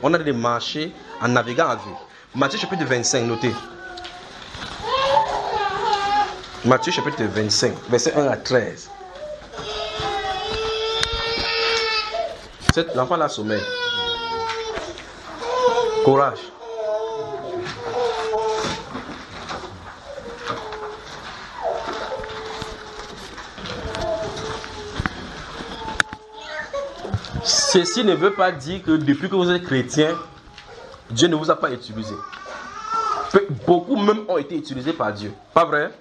On a des marchés en naviguant à vue. Matthieu chapitre 25, notez. Matthieu chapitre 25, verset 1 à 13. L'enfant là sommeil. Courage. Ceci ne veut pas dire que depuis que vous êtes chrétien, Dieu ne vous a pas utilisé. Beaucoup même ont été utilisés par Dieu. Pas vrai?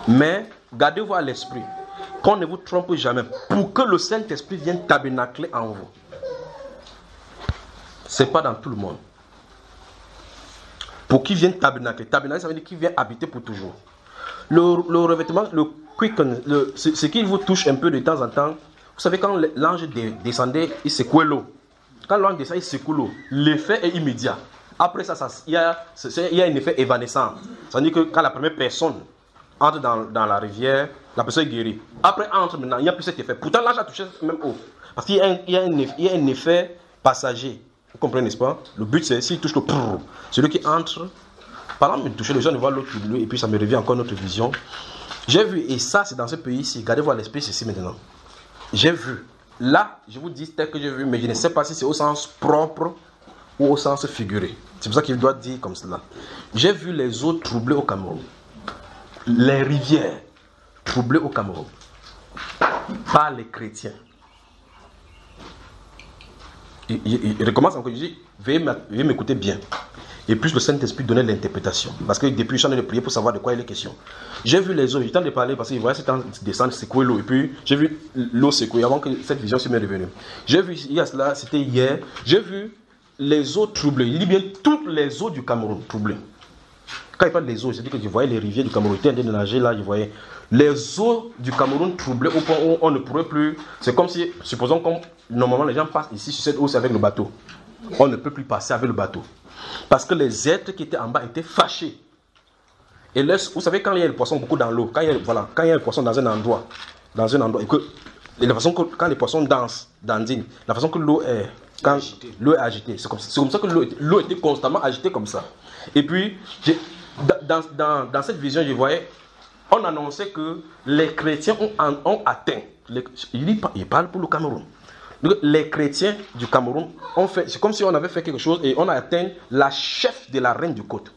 Mais gardez-vous à l'esprit. Qu'on ne vous trompe jamais. Pour que le Saint-Esprit vienne tabernacler en vous. Ce n'est pas dans tout le monde. Pour qu'il vienne tabernacler. Tabernacler, ça veut dire qu'il vient habiter pour toujours. Le revêtement, le quicken, ce qui vous touche un peu de temps en temps. Vous savez, quand l'ange descendait, il secouait l'eau. Quand l'ange descend, il secoue l'eau. L'effet est immédiat. Après ça, il y a un effet évanescent. Ça veut dire que quand la première personne entre dans la rivière, la personne est guérie. Après, entre maintenant, il n'y a plus cet effet. Pourtant, l'ange a touché même eau. Parce qu'il y a un effet passager. Vous comprenez, n'est-ce pas? Le but, c'est s'il touche le prrr, celui qui entre, par exemple, me toucher, les gens ne voient l'autre bleu, et puis ça me revient encore notre vision. J'ai vu, et ça, c'est dans ce pays-ci. Gardez-vous à l'esprit, c'est ici maintenant. J'ai vu. Là, je vous dis tel que j'ai vu, mais je ne sais pas si c'est au sens propre ou au sens figuré. C'est pour ça qu'il doit dire comme cela. J'ai vu les eaux troublées au Cameroun. Les rivières troublées au Cameroun. Par les chrétiens. Il recommence encore, il dit, veuillez m'écouter bien. Et puis le Saint-Esprit donnait l'interprétation. Parce que depuis, je suis en train de prier pour savoir de quoi il est question. J'ai vu les eaux, j'ai eu le temps de parler parce que je voyais cet temps descendre, secouer l'eau. Et puis, j'ai vu l'eau secouer avant que cette vision se m'est revenue. J'ai vu, il y a cela, c'était hier, j'ai vu les eaux troublées. Il dit bien toutes les eaux du Cameroun troublées. Quand il parle des eaux, c'est-à-dire que je voyais les rivières du Cameroun, j'étais en train de nager là, je voyais les eaux du Cameroun troublées au point où on ne pourrait plus. C'est comme si, supposons comme normalement les gens passent ici sur cette eau, c'est avec le bateau. On ne peut plus passer avec le bateau. Parce que les êtres qui étaient en bas étaient fâchés. Et là, vous savez, quand il y a le poisson beaucoup dans l'eau, quand il y a le poisson dans un endroit, et que la façon que quand les poissons dansent, dandinent, la façon que l'eau est, quand l'eau est agitée, c'est comme ça que l'eau était constamment agitée comme ça. Et puis, dans cette vision, je voyais, on annonçait que les chrétiens ont atteint. Il parle pour le Cameroun. Donc, les chrétiens du Cameroun ont fait, c'est comme si on avait fait quelque chose et on a atteint la chef de la reine du côte.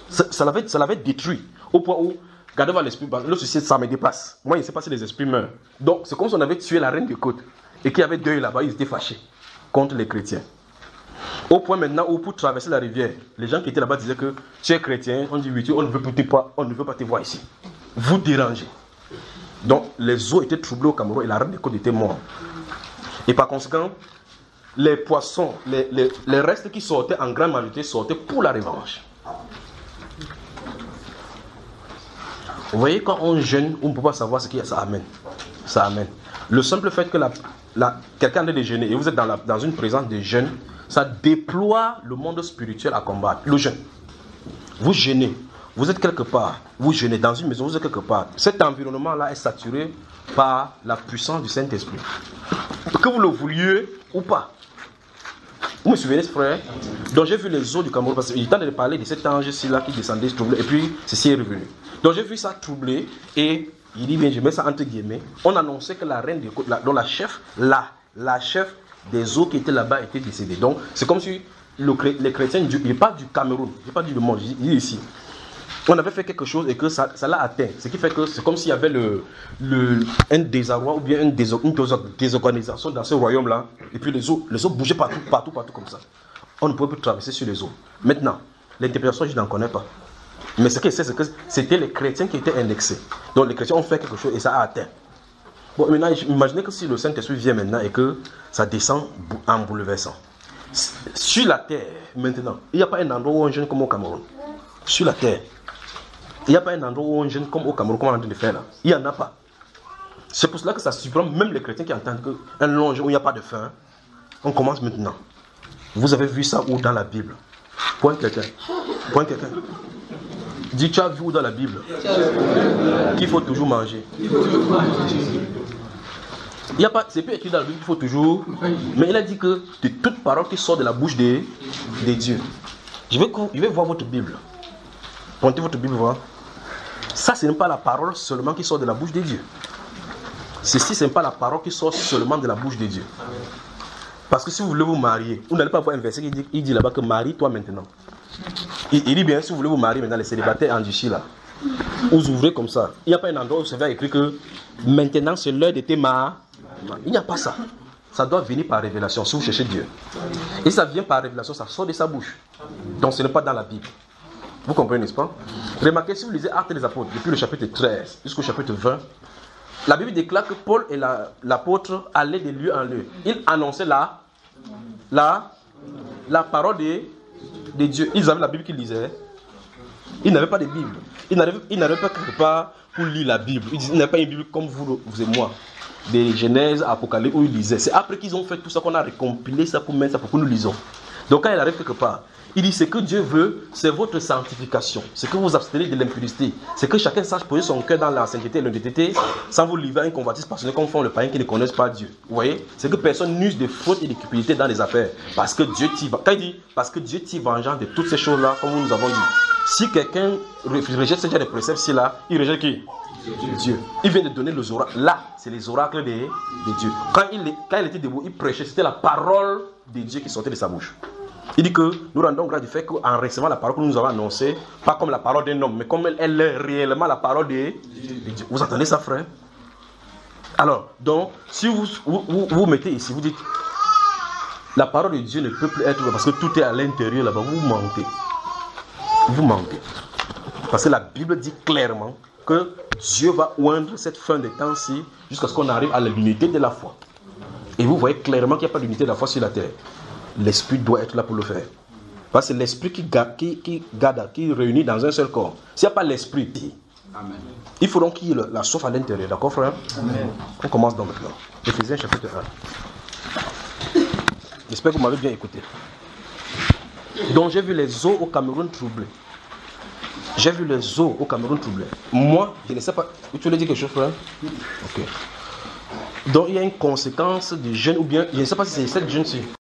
Ça l'avait détruit au point où, regardez-vous à l'esprit, le souci, ça me dépasse. Moi, je ne sais pas si les esprits meurent. Donc, c'est comme si on avait tué la reine du côte et qu'il y avait deuil là-bas, ils étaient fâchés contre les chrétiens. Au point maintenant où, pour traverser la rivière, les gens qui étaient là-bas disaient que tu es chrétien, on dit oui, on ne veut pas te voir ici. Vous dérangez. Donc, les eaux étaient troublées au Cameroun et la reine du côte était morte. Et par conséquent, les poissons, les restes qui sortaient en grande majorité sortaient pour la revanche. Vous voyez, quand on jeûne, on ne peut pas savoir ce qu'il y a, ça amène. Ça amène. Le simple fait que quelqu'un est de jeûner et vous êtes dans une présence de jeûne, ça déploie le monde spirituel à combattre. Le jeûne. Vous jeûnez, vous êtes quelque part, vous jeûnez dans une maison, vous êtes quelque part. Cet environnement-là est saturé par la puissance du Saint-Esprit. Que vous le vouliez ou pas. Vous me suivez, frère? Donc j'ai vu les eaux du Cameroun, parce qu'il est temps de parler de cet ange-ci là qui descendait, troublé, et puis ceci est revenu. Donc j'ai vu ça troublé, et il dit bien, je mets ça entre guillemets, on annonçait que la reine du côte, dont la chef des eaux qui étaient là-bas était décédée. Donc c'est comme si les chrétiens, il n'est pas du Cameroun, il n'est pas du monde, il est ici. On avait fait quelque chose et que ça l'a atteint. Ce qui fait que c'est comme s'il y avait un désarroi ou bien une désorganisation dans ce royaume-là. Et puis les eaux bougeaient partout comme ça. On ne pouvait plus traverser sur les eaux. Maintenant, l'interprétation, je n'en connais pas. Mais ce que je sais, c'est que c'était les chrétiens qui étaient indexés. Donc les chrétiens ont fait quelque chose et ça a atteint. Bon, maintenant, imaginez que si le Saint-Esprit vient maintenant et que ça descend en bouleversant. Sur la terre, maintenant, il n'y a pas un endroit où on jeûne comme au Cameroun. Sur la terre. Il n'y a pas un endroit où on jeûne comme au Cameroun, comme on est en train de faire là. Il n'y en a pas. C'est pour cela que ça surprend même les chrétiens qui entendent qu'un long jeûne où il n'y a pas de faim. On commence maintenant. Vous avez vu ça où dans la Bible? Point quelqu'un. Point quelqu'un. Dis, tu as vu où dans la Bible qu'il faut toujours manger? Il y a pas, c'est plus écrit dans la Bible qu'il faut toujours. Mais il a dit que de toute parole qui sort de la bouche des dieux. Je vais voir votre Bible. Pointez votre Bible, voir. Ça, ce n'est pas la parole seulement qui sort de la bouche des dieux. Ceci, ce n'est pas la parole qui sort seulement de la bouche des dieux. Parce que si vous voulez vous marier, vous n'allez pas voir un verset qui dit là-bas que marie-toi maintenant. Il dit bien, si vous voulez vous marier maintenant, les célibataires endurcis là, vous ouvrez comme ça. Il n'y a pas un endroit où c'est écrit que maintenant c'est l'heure de tes mariés. Il n'y a pas ça. Ça doit venir par révélation si vous cherchez Dieu. Et ça vient par révélation, ça sort de sa bouche. Donc ce n'est pas dans la Bible. Vous comprenez, n'est-ce pas? Remarquez, si vous lisez Actes des Apôtres, depuis le chapitre 13 jusqu'au chapitre 20, la Bible déclare que Paul et l'apôtre allaient de lieu en lieu. Ils annonçaient la parole de Dieu. Ils avaient la Bible qu'ils lisaient. Ils n'avaient pas de Bible. Ils n'arrivaient pas quelque part pour lire la Bible. Ils n'avaient pas une Bible comme vous et moi. Des Genèse, Apocalypse, où ils lisaient. C'est après qu'ils ont fait tout ça qu'on a récompilé ça pour mettre ça pour que nous lisons. Donc quand il arrive quelque part, il dit ce que Dieu veut, c'est votre sanctification. C'est que vous abstenez de l'impudicité. C'est que chacun sache poser son cœur dans la sainteté et l'honnêteté sans vous livrer à une convoitise passionnée comme font les païens qui ne connaissent pas Dieu. Vous voyez? C'est que personne n'use de faute et de cupidité dans les affaires. Parce que Dieu tire. Quand il dit parce que Dieu tire vengeance de toutes ces choses-là, comme nous avons dit. Si quelqu'un rejette ce genre de préceptes-ci là, il rejette qui? Dieu. Il vient de donner les oracles. Là, c'est les oracles de Dieu. Quand il était debout, il prêchait. C'était la parole de Dieu qui sortait de sa bouche. Il dit que nous rendons grâce du fait qu'en recevant la parole que nous avons annoncée, pas comme la parole d'un homme, mais comme elle est réellement la parole de Dieu. Vous entendez ça, frère? Alors, donc, si vous mettez ici, vous dites, la parole de Dieu ne peut plus être, parce que tout est à l'intérieur là-bas, vous mentez. Vous mentez. Parce que la Bible dit clairement que Dieu va oindre cette fin des temps-ci jusqu'à ce qu'on arrive à l'unité de la foi. Et vous voyez clairement qu'il n'y a pas d'unité de la foi sur la terre. L'esprit doit être là pour le faire. Parce que c'est l'esprit qui réunit dans un seul corps. S'il n'y a pas l'esprit, amen. Il faut donc qu'il y ait la soif à l'intérieur. D'accord, frère? Amen. On commence donc maintenant. Éphésiens chapitre 1. J'espère que vous m'avez bien écouté. Donc j'ai vu les eaux au Cameroun troublées. J'ai vu les eaux au Cameroun troublées. Moi, je ne sais pas. Tu voulais dire quelque chose, frère? Ok. Donc il y a une conséquence du jeûne ou bien, je ne sais pas si c'est cette jeûne-ci.